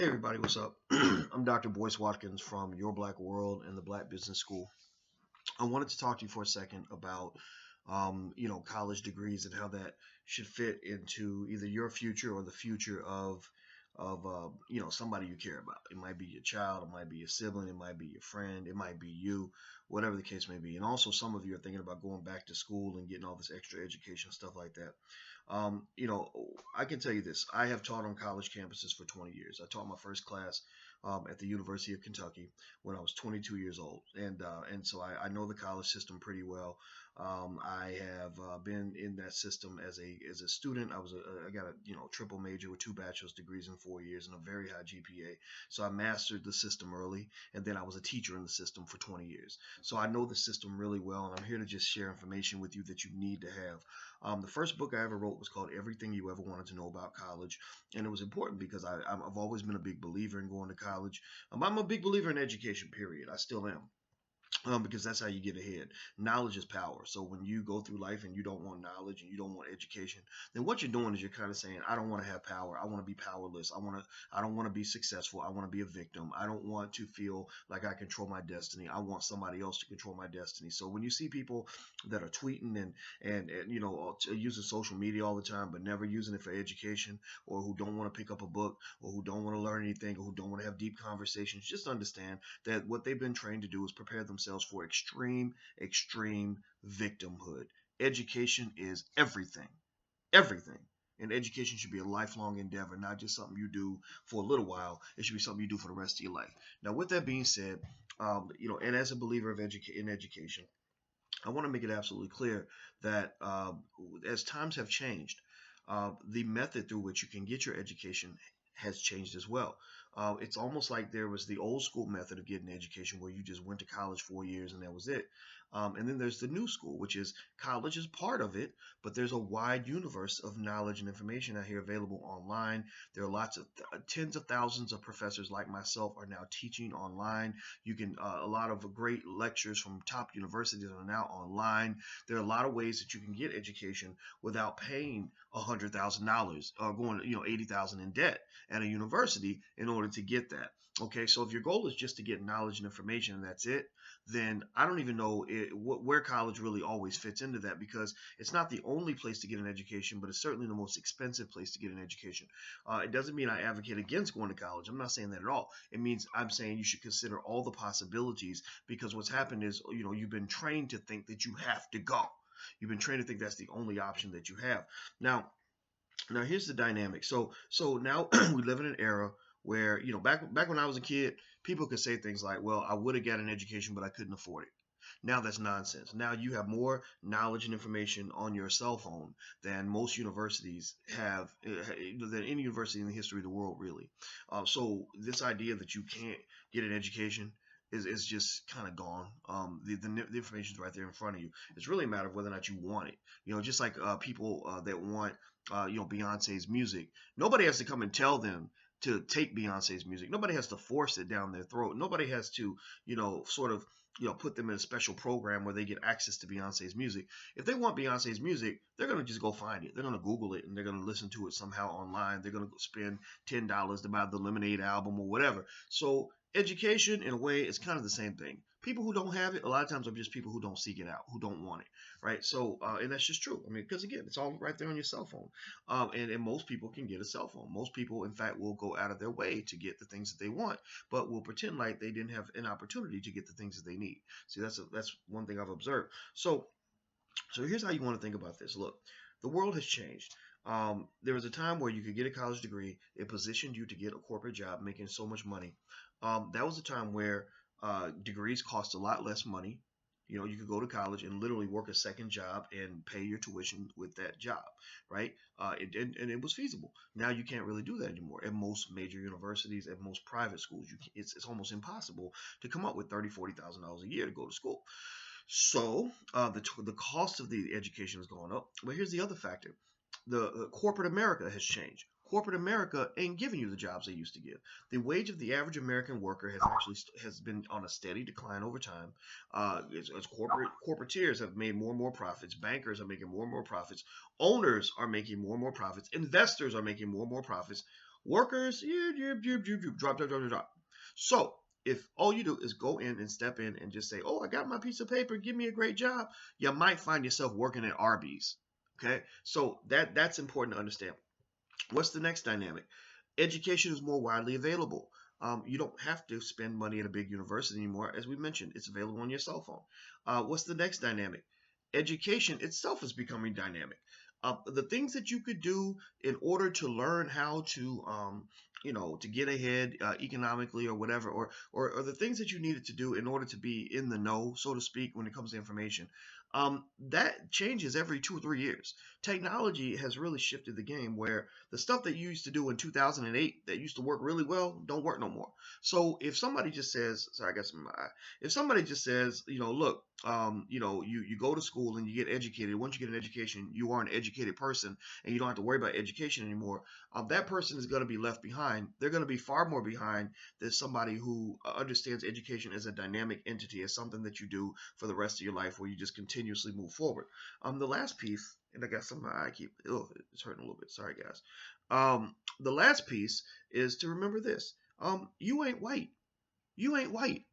Hey everybody, what's up? I'm Dr. Boyce Watkins from Your Black World and the Black Business School. I wanted to talk to you for a second about, college degrees and how that should fit into either your future or the future of somebody you care about. It might be your child, it might be your sibling, it might be your friend, it might be you, whatever the case may be. And also, some of you are thinking about going back to school and getting all this extra education stuff like that. Um, you know, I can tell you this: I have taught on college campuses for 20 years. I taught my first class at the University of Kentucky when I was 22 years old, and so I know the college system pretty well. I have been in that system as a student. I got a triple major with two bachelor's degrees in 4 years and a very high GPA. So I mastered the system early, and then I was a teacher in the system for 20 years. So I know the system really well, and I'm here to just share information with you that you need to have. The first book I ever wrote was called Everything You Ever Wanted to Know About College, and it was important because I've always been a big believer in going to college. I'm a big believer in education, period. I still am. Because that's how you get ahead. Knowledge is power. So when you go through life and you don't want knowledge and you don't want education, then what you're doing is you're kind of saying, I don't want to have power. I want to be powerless. I don't want to be successful. I want to be a victim. I don't want to feel like I control my destiny. I want somebody else to control my destiny. So when you see people that are tweeting and using social media all the time, but never using it for education, or who don't want to pick up a book, or who don't want to learn anything, or who don't want to have deep conversations, just understand that what they've been trained to do is prepare themselves for extreme victimhood. Education is everything. Everything. And education should be a lifelong endeavor, not just something you do for a little while. It should be something you do for the rest of your life. Now, with that being said, and as a believer in education, I want to make it absolutely clear that as times have changed, the method through which you can get your education has changed as well. It's almost like there was the old school method of getting education where you just went to college 4 years and that was it. And then there's the new school, which is college is part of it, but there's a wide universe of knowledge and information out here available online. There are lots of tens of thousands of professors like myself are now teaching online. You can a lot of great lectures from top universities are now online. There are a lot of ways that you can get education without paying $100,000 or going 80,000 in debt at a university in order to get that. Okay, so if your goal is just to get knowledge and information and that's it, then I don't even know where college really always fits into that, because it's not the only place to get an education, but it's certainly the most expensive place to get an education. It doesn't mean I advocate against going to college. I'm not saying that at all. It means I'm saying you should consider all the possibilities, because what's happened is, you've been trained to think that you have to go. You've been trained to think that's the only option that you have. Now here's the dynamic. So now we live in an era where, back when I was a kid, people could say things like, well, I would have got an education, but I couldn't afford it. Now that's nonsense. Now you have more knowledge and information on your cell phone than most universities have, than any university in the history of the world, really. So this idea that you can't get an education is just kind of gone. The information is right there in front of you. It's really a matter of whether or not you want it. Just like people that want Beyonce's music. Nobody has to come and tell them to take Beyonce's music. Nobody has to force it down their throat. Nobody has to, sort of, put them in a special program where they get access to Beyonce's music. If they want Beyonce's music, they're going to just go find it. They're going to Google it and they're going to listen to it somehow online. They're going to spend $10 to buy the Lemonade album or whatever. So education, in a way, is kind of the same thing. People who don't have it, a lot of times, are just people who don't seek it out, who don't want it, right? So, and that's just true. I mean, because again, it's all right there on your cell phone, and most people can get a cell phone. Most people, in fact, will go out of their way to get the things that they want, but will pretend like they didn't have an opportunity to get the things that they need. See, that's one thing I've observed. So here's how you want to think about this. Look, the world has changed. There was a time where you could get a college degree. It positioned you to get a corporate job making so much money. That was a time where degrees cost a lot less money. You could go to college and literally work a second job and pay your tuition with that job, right? And it was feasible. Now you can't really do that anymore. At most major universities, at most private schools, it's almost impossible to come up with $30,000-$40,000 a year to go to school. So the cost of the education has gone up. But here's the other factor: the corporate America has changed. Corporate America ain't giving you the jobs they used to give. The wage of the average American worker has been on a steady decline over time. As corporateers have made more and more profits, bankers are making more and more profits, owners are making more and more profits, investors are making more and more profits. Workers, drop, drop, drop, drop, drop. So if all you do is go in and step in and just say, oh, I got my piece of paper, give me a great job, you might find yourself working at Arby's. Okay, so that's important to understand. What's the next dynamic? Education is more widely available. You don't have to spend money at a big university anymore. As we mentioned, it's available on your cell phone. What's the next dynamic? Education itself is becoming dynamic. The things that you could do in order to learn how to, to get ahead economically or whatever, or the things that you needed to do in order to be in the know, so to speak, when it comes to information, that changes every 2 or 3 years. Technology has really shifted the game where the stuff that you used to do in 2008 that used to work really well don't work no more. So if somebody just says, sorry, I got some, if somebody just says, look, you go to school and you get educated. Once you get an education, you are an educated person and you don't have to worry about education anymore. That person is going to be left behind. They're going to be far more behind than somebody who understands education as a dynamic entity, as something that you do for the rest of your life where you just continuously move forward. The last piece, and I got some, it's hurting a little bit. Sorry, guys. The last piece is to remember this. You ain't white. You ain't white.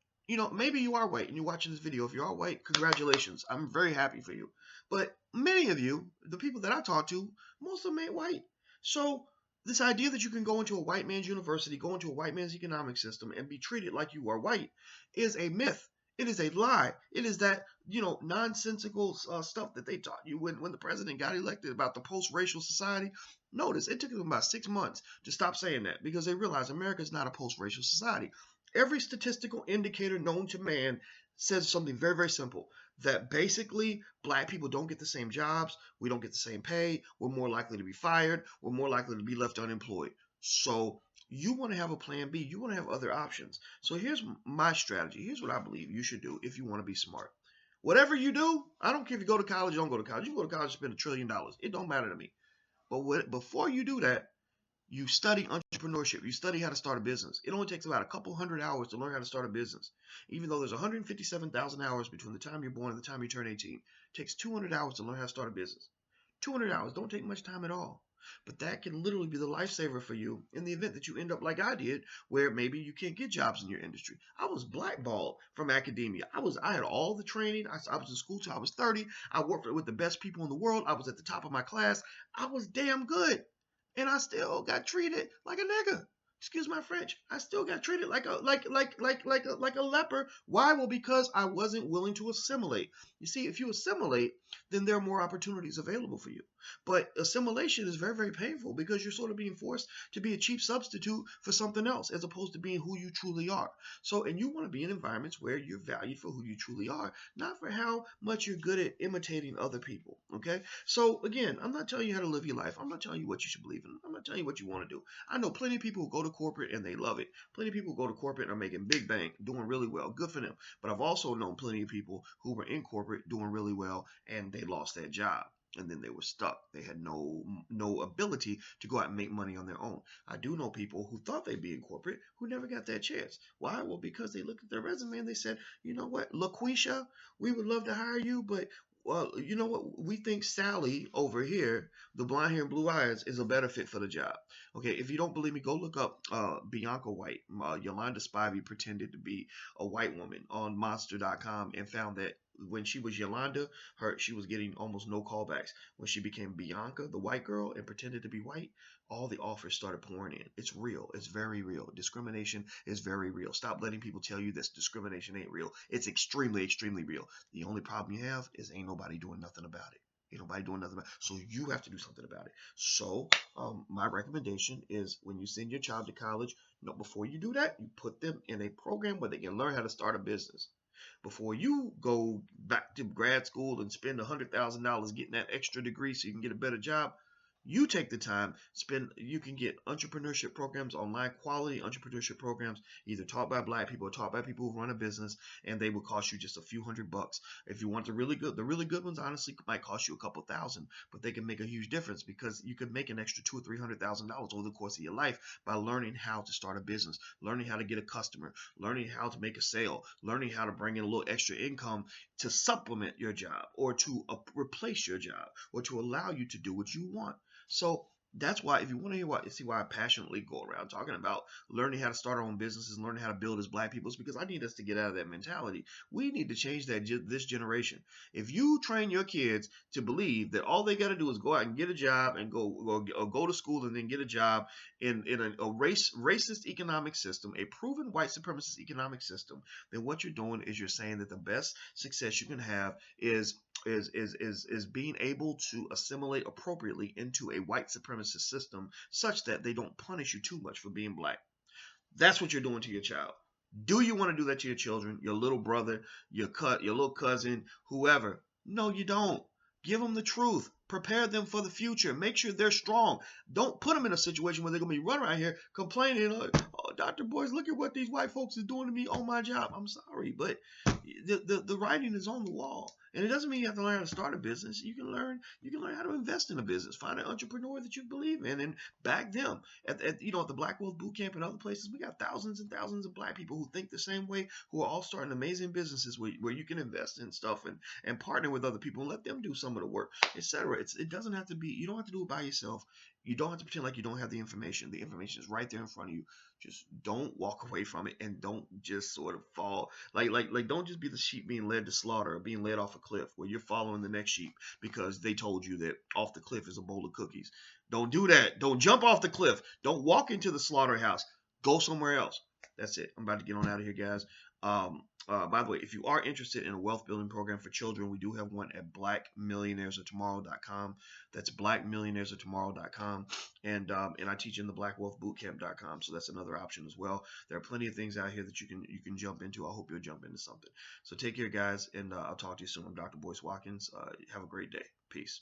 Maybe you are white and you're watching this video. If you are white, congratulations. I'm very happy for you. But many of you, the people that I talk to, most of them ain't white. So this idea that you can go into a white man's university, go into a white man's economic system and be treated like you are white is a myth. It is a lie. It is that, nonsensical stuff that they taught you when the president got elected about the post-racial society. Notice it took them about 6 months to stop saying that because they realized America is not a post-racial society. Every statistical indicator known to man says something very, very simple, that basically black people don't get the same jobs, we don't get the same pay, we're more likely to be fired, we're more likely to be left unemployed. So you want to have a plan B, you want to have other options. So here's my strategy. Here's what I believe you should do if you want to be smart. Whatever you do, I don't care if you go to college or don't go to college. You can go to college and spend $1 trillion. It don't matter to me. But before you do that, you study entrepreneurship. You study how to start a business. It only takes about a couple hundred hours to learn how to start a business. Even though there's 157,000 hours between the time you're born and the time you turn 18, it takes 200 hours to learn how to start a business. 200 hours don't take much time at all. But that can literally be the lifesaver for you in the event that you end up like I did, where maybe you can't get jobs in your industry. I was blackballed from academia. I had all the training. I was in school till I was 30. I worked with the best people in the world. I was at the top of my class. I was damn good. And I still got treated like a nigga. Excuse my French. I still got treated like a leper. Why? Well, because I wasn't willing to assimilate. You see, if you assimilate, then there are more opportunities available for you. But assimilation is very, very painful because you're sort of being forced to be a cheap substitute for something else as opposed to being who you truly are. So, and you want to be in environments where you're valued for who you truly are, not for how much you're good at imitating other people. Okay? So, again, I'm not telling you how to live your life. I'm not telling you what you should believe in. I'm not telling you what you want to do. I know plenty of people who go to corporate and they love it. Plenty of people who go to corporate and are making big bank, doing really well. Good for them. But I've also known plenty of people who were in corporate doing really well and they lost their job. And then they were stuck. They had no ability to go out and make money on their own. I do know people who thought they'd be in corporate who never got that chance. Why? Well, because they looked at their resume and they said, you know what, LaQuisha, we would love to hire you, but well, you know what? We think Sally over here, the blonde hair and blue eyes, is a better fit for the job. Okay, if you don't believe me, go look up Bianca White. Yolanda Spivey pretended to be a white woman on Monster.com and found that when she was Yolanda, she was getting almost no callbacks. When she became Bianca, the white girl, and pretended to be white, all the offers started pouring in. It's real. It's very real. Discrimination is very real. Stop letting people tell you this discrimination ain't real. It's extremely, extremely real. The only problem you have is ain't nobody doing nothing about it. Ain't nobody doing nothing about it. So you have to do something about it. So my recommendation is when you send your child to college, before you do that, you put them in a program where they can learn how to start a business. Before you go back to grad school and spend $100,000 getting that extra degree so you can get a better job, you take the time, you can get entrepreneurship programs, online quality entrepreneurship programs, either taught by black people or taught by people who run a business, and they will cost you just a few $100. If you want the really good ones, honestly, might cost you a couple thousand, but they can make a huge difference because you could make an extra $200,000 or $300,000 over the course of your life by learning how to start a business, learning how to get a customer, learning how to make a sale, learning how to bring in a little extra income to supplement your job or to replace your job or to allow you to do what you want. So That's why, if you want to see why I passionately go around talking about learning how to start our own businesses and learning how to build as black people, is because I need us to get out of that mentality. We need to change that this generation. If you train your kids to believe that all they got to do is go out and get a job and go to school and then get a job in a racist economic system, a proven white supremacist economic system, then what you're doing is you're saying that the best success you can have is being able to assimilate appropriately into a white supremacist system such that they don't punish you too much for being black. That's what you're doing to your child. Do you want to do that to your children, your little brother, your little cousin, whoever? No, you don't. Give them the truth. Prepare them for the future. Make sure they're strong. Don't put them in a situation where they're going to be running around here complaining, like, oh, Dr. Boyce, look at what these white folks are doing to me on my job. I'm sorry, but the writing is on the wall. And it doesn't mean you have to learn how to start a business. You can learn how to invest in a business. Find an entrepreneur that you believe in and back them. At the Black Wealth Bootcamp and other places, we got thousands and thousands of black people who think the same way, who are all starting amazing businesses where you can invest in stuff and partner with other people and let them do some of the work, etc. It doesn't have to be, you don't have to do it by yourself. You don't have to pretend like you don't have the information. The information is right there in front of you. Just don't walk away from it, and don't just sort of fall like don't just be the sheep being led to slaughter or being led off a cliff where you're following the next sheep because they told you that off the cliff is a bowl of cookies. Don't do that. Don't jump off the cliff. Don't walk into the slaughterhouse. Go somewhere else. That's it. I'm about to get on out of here, guys. By the way, if you are interested in a wealth building program for children, we do have one at blackmillionairesoftomorrow.com. That's blackmillionairesoftomorrow.com. And I teach in the blackwealthbootcamp.com. So that's another option as well. There are plenty of things out here that you can jump into. I hope you'll jump into something. So take care, guys, and I'll talk to you soon. I'm Dr. Boyce Watkins. Have a great day. Peace.